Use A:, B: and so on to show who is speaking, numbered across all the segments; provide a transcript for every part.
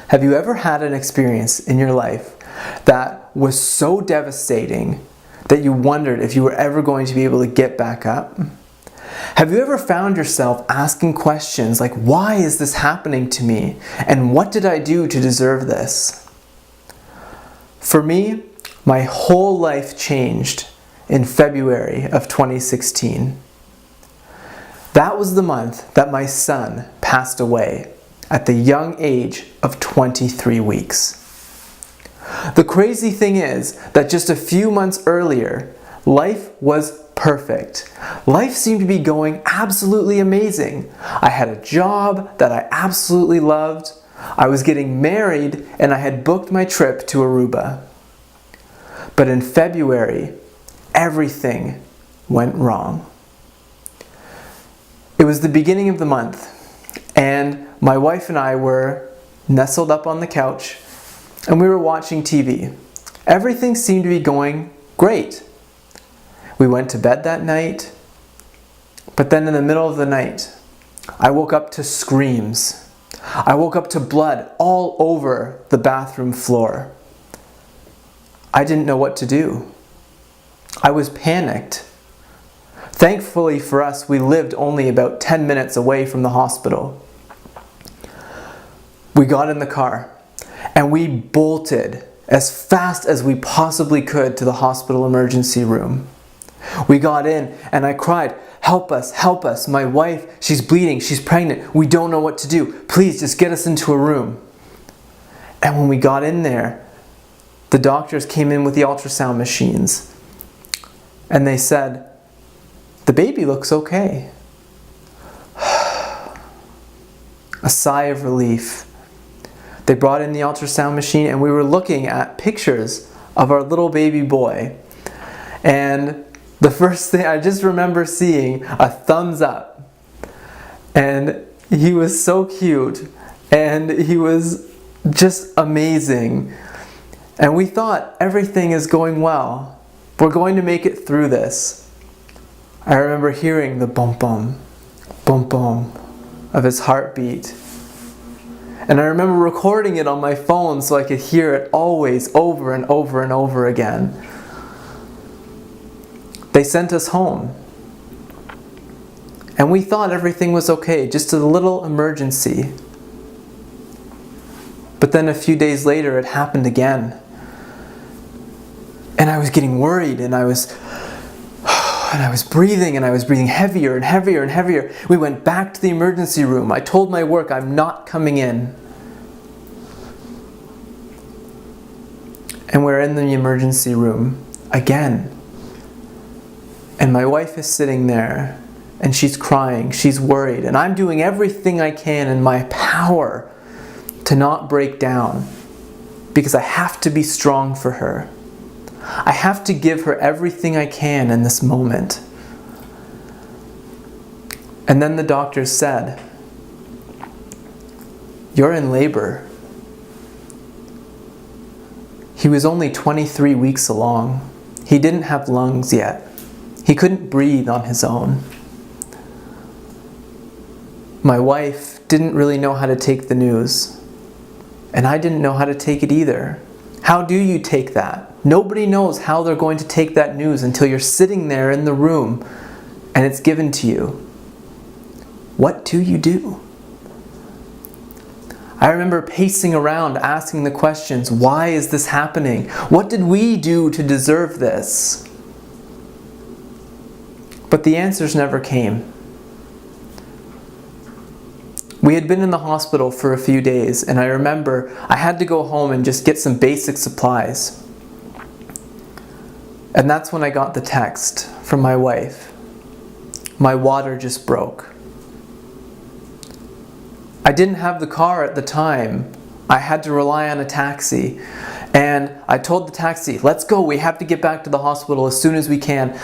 A: Have you ever had an experience in your life that was so devastating that you wondered if you were ever going to be able to get back up? Have you ever found yourself asking questions like, why is this happening to me? And what did I do to deserve this? For me, my whole life changed in February of 2016. That was the month that my son passed away at the young age of 23 weeks. The crazy thing is that just a few months earlier, life was perfect. Life seemed to be going absolutely amazing. I had a job that I absolutely loved. I was getting married and I had booked my trip to Aruba. But in February, everything went wrong. It was the beginning of the month, and my wife and I were nestled up on the couch, and we were watching TV. Everything seemed to be going great. We went to bed that night, but then in the middle of the night, I woke up to screams. I woke up to blood all over the bathroom floor. I didn't know what to do. I was panicked. Thankfully for us, we lived only about 10 minutes away from the hospital. We got in the car and we bolted as fast as we possibly could to the hospital emergency room. We got in and I cried, help us, my wife, she's bleeding, she's pregnant, we don't know what to do, please just get us into a room. And when we got in there, the doctors came in with the ultrasound machines and they said, the baby looks okay. A sigh of relief. They brought in the ultrasound machine and we were looking at pictures of our little baby boy. And the first thing, I just remember seeing a thumbs up. And he was so cute. And he was just amazing. And we thought everything is going well. We're going to make it through this. I remember hearing the bum bum, bum bum of his heartbeat. And I remember recording it on my phone so I could hear it always over and over and over again. They sent us home. And we thought everything was okay, just a little emergency. But then a few days later it happened again. And I was getting worried and I was breathing heavier and heavier and heavier. We went back to the emergency room. I told my work I'm not coming in. And we're in the emergency room again. And my wife is sitting there and she's crying, she's worried, and I'm doing everything I can in my power to not break down because I have to be strong for her. I have to give her everything I can in this moment. And then the doctor said, "You're in labor." He was only 23 weeks along. He didn't have lungs yet. He couldn't breathe on his own. My wife didn't really know how to take the news. And I didn't know how to take it either. How do you take that? Nobody knows how they're going to take that news until you're sitting there in the room and it's given to you. What do you do? I remember pacing around asking the questions, why is this happening? What did we do to deserve this? But the answers never came. We had been in the hospital for a few days, and I remember I had to go home and just get some basic supplies. And that's when I got the text from my wife. My water just broke. I didn't have the car at the time. I had to rely on a taxi. And I told the taxi, let's go, we have to get back to the hospital as soon as we can.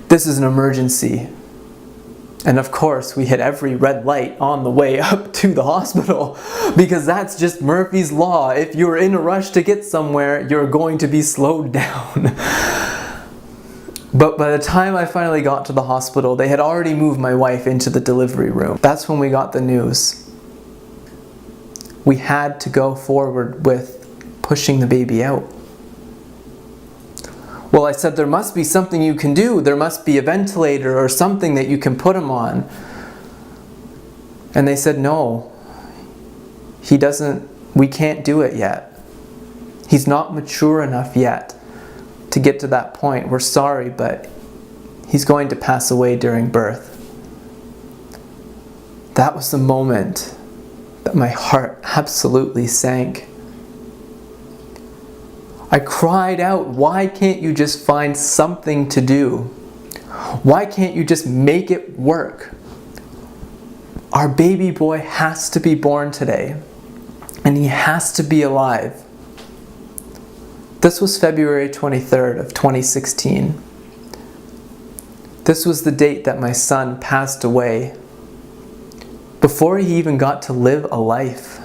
A: This is an emergency. And of course, we hit every red light on the way up to the hospital because that's just Murphy's Law. If you're in a rush to get somewhere, you're going to be slowed down. But by the time I finally got to the hospital, they had already moved my wife into the delivery room. That's when we got the news. we had to go forward with pushing the baby out. Well, I said, there must be something you can do. There must be a ventilator or something that you can put him on. And they said, no, we can't do it yet. He's not mature enough yet to get to that point. We're sorry, but he's going to pass away during birth. That was the moment that my heart absolutely sank. I cried out, why can't you just find something to do? Why can't you just make it work? Our baby boy has to be born today, and he has to be alive. This was February 23rd of 2016. This was the date that my son passed away, before he even got to live a life.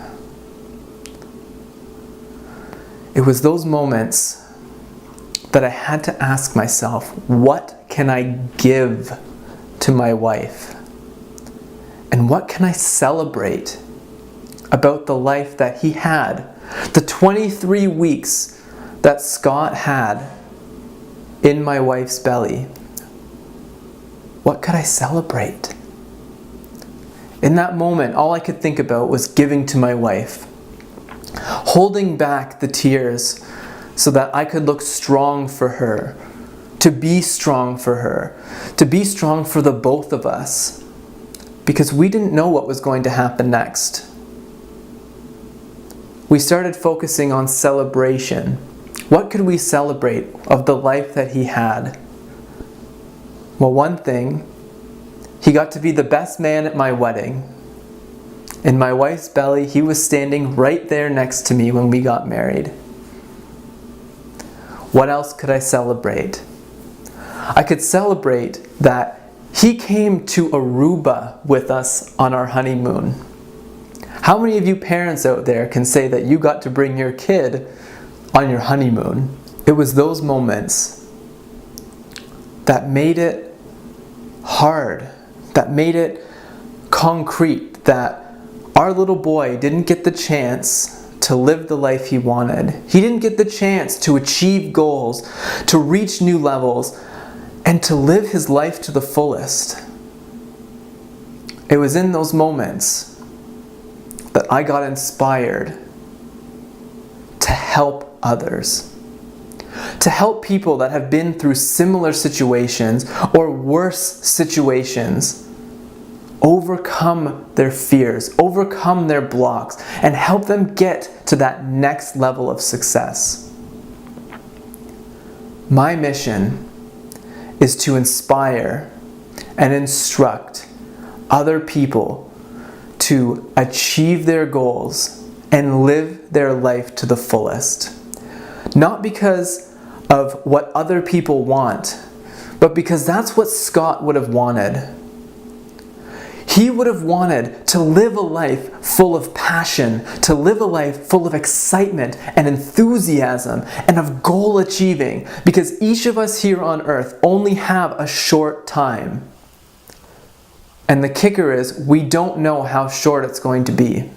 A: It was those moments that I had to ask myself, what can I give to my wife? And what can I celebrate about the life that he had? The 23 weeks that Scott had in my wife's belly. What could I celebrate? In that moment, all I could think about was giving to my wife, holding back the tears so that I could look strong for her, to be strong for her, to be strong for the both of us, because we didn't know what was going to happen next. We started focusing on celebration. What could we celebrate of the life that he had? Well, one thing, he got to be the best man at my wedding. In my wife's belly, he was standing right there next to me when we got married. What else could I celebrate? I could celebrate that he came to Aruba with us on our honeymoon. How many of you parents out there can say that you got to bring your kid on your honeymoon? It was those moments that made it hard, that made it concrete, that our little boy didn't get the chance to live the life he wanted. He didn't get the chance to achieve goals, to reach new levels, and to live his life to the fullest. It was in those moments that I got inspired to help others. To help people that have been through similar situations or worse situations overcome their fears, overcome their blocks, and help them get to that next level of success. My mission is to inspire and instruct other people to achieve their goals and live their life to the fullest. Not because of what other people want, but because that's what Scott would have wanted. He would have wanted to live a life full of passion, to live a life full of excitement and enthusiasm and of goal achieving, because each of us here on earth only have a short time. And the kicker is, we don't know how short it's going to be.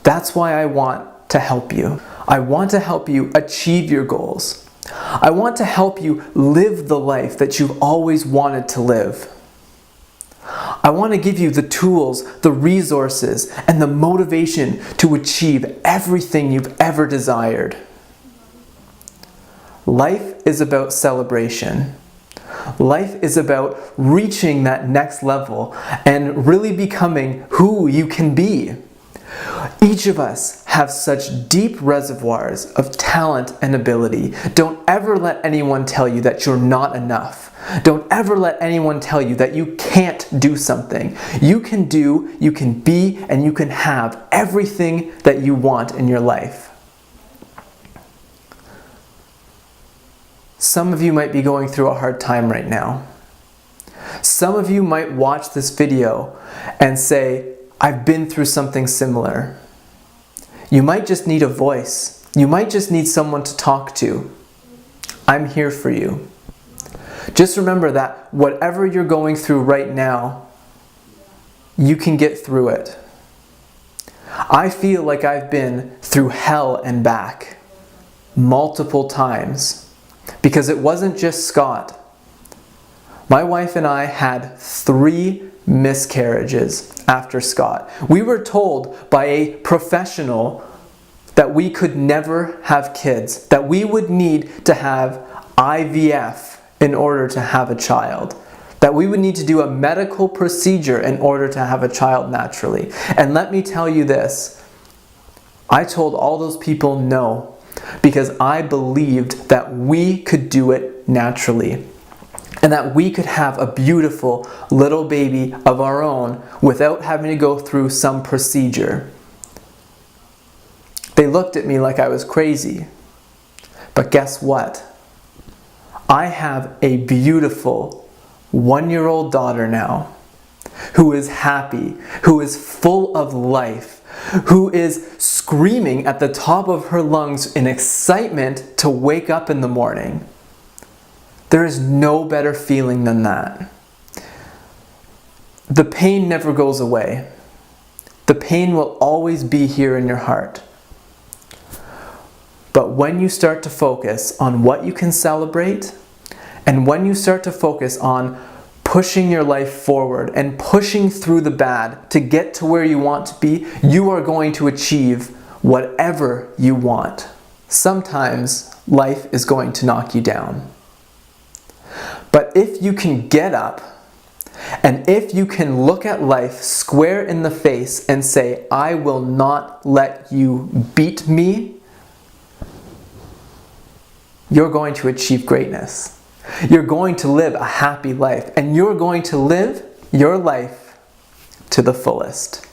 A: That's why I want to help you. I want to help you achieve your goals. I want to help you live the life that you've always wanted to live. I want to give you the tools, the resources, and the motivation to achieve everything you've ever desired. Life is about celebration. Life is about reaching that next level and really becoming who you can be. Each of us have such deep reservoirs of talent and ability. Don't ever let anyone tell you that you're not enough. Don't ever let anyone tell you that you can't do something. You can do, you can be, and you can have everything that you want in your life. Some of you might be going through a hard time right now. Some of you might watch this video and say, I've been through something similar. You might just need a voice. You might just need someone to talk to. I'm here for you. Just remember that whatever you're going through right now, you can get through it. I feel like I've been through hell and back multiple times because it wasn't just Scott. My wife and I had 3 miscarriages after Scott. We were told by a professional that we could never have kids, that we would need to have IVF in order to have a child, that we would need to do a medical procedure in order to have a child naturally. And let me tell you this, I told all those people no, because I believed that we could do it naturally, and that we could have a beautiful little baby of our own without having to go through some procedure. They looked at me like I was crazy. But guess what? I have a beautiful 1-year-old daughter now who is happy, who is full of life, who is screaming at the top of her lungs in excitement to wake up in the morning. There is no better feeling than that. The pain never goes away. The pain will always be here in your heart. But when you start to focus on what you can celebrate, and when you start to focus on pushing your life forward and pushing through the bad to get to where you want to be, you are going to achieve whatever you want. Sometimes life is going to knock you down. But if you can get up, and if you can look at life square in the face and say, I will not let you beat me, you're going to achieve greatness. You're going to live a happy life, and you're going to live your life to the fullest.